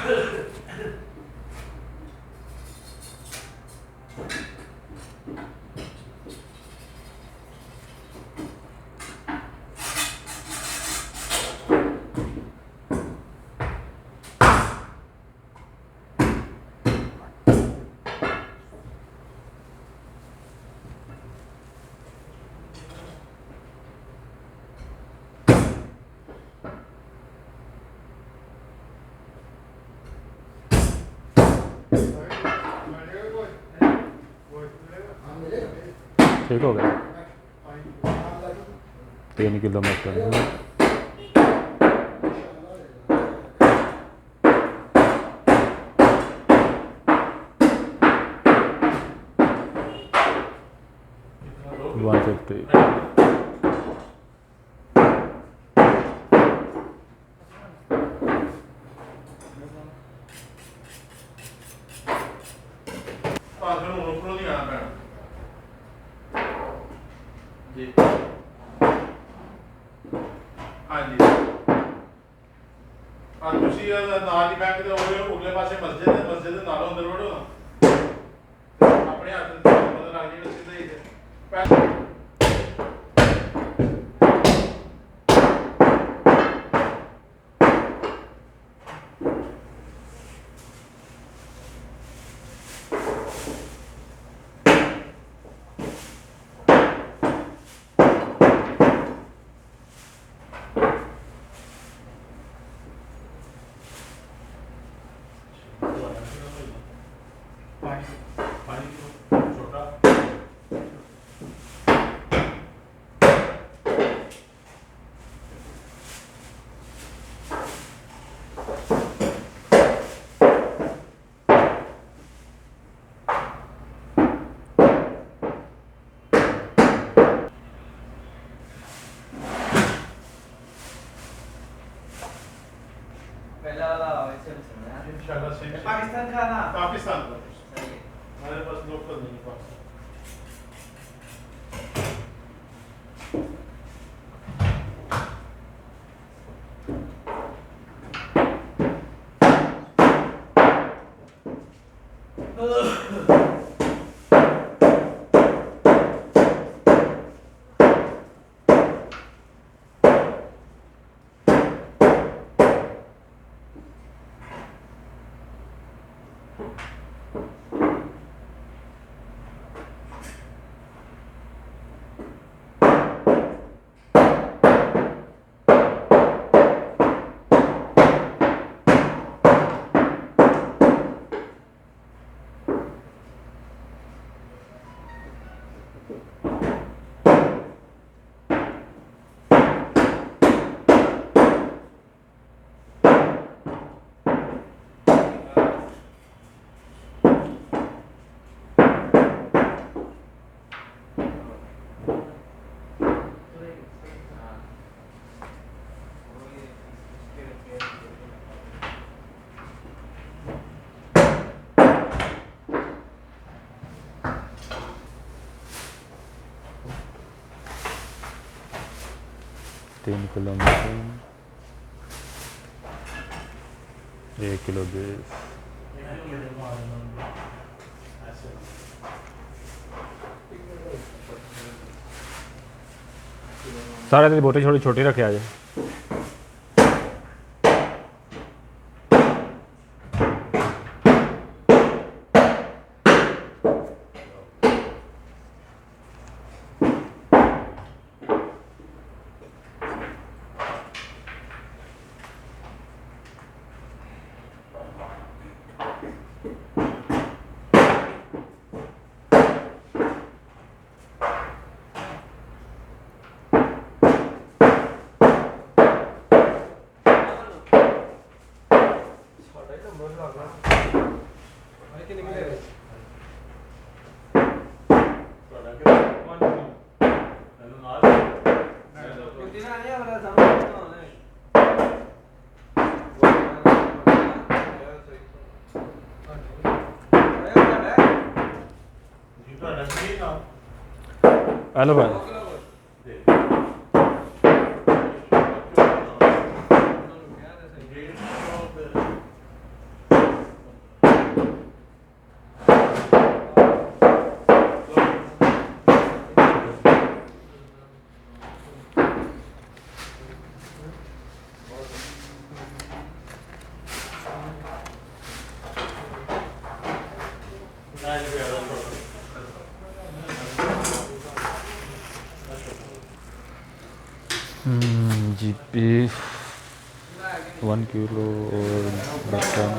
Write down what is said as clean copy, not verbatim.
ठीक हो गया 3 किलो मटन। जी हाँ जी और तुसी नाल ही बैंक दे उगले पासे मस्जिद है, मस्जिद दे नालों अंदर वड़ो ना अपने हाथ से पता लग जाएगा सीधा ही है। पाकिस्तान का ना पाकिस्तान का हमारे पास लोकल नहीं पास। तीन किलो मटन, 1 किलो बेस। सारे दिन बोटे छोटी छोटी रखे आज। हेलो भाई जीपी 1 किलो और मटन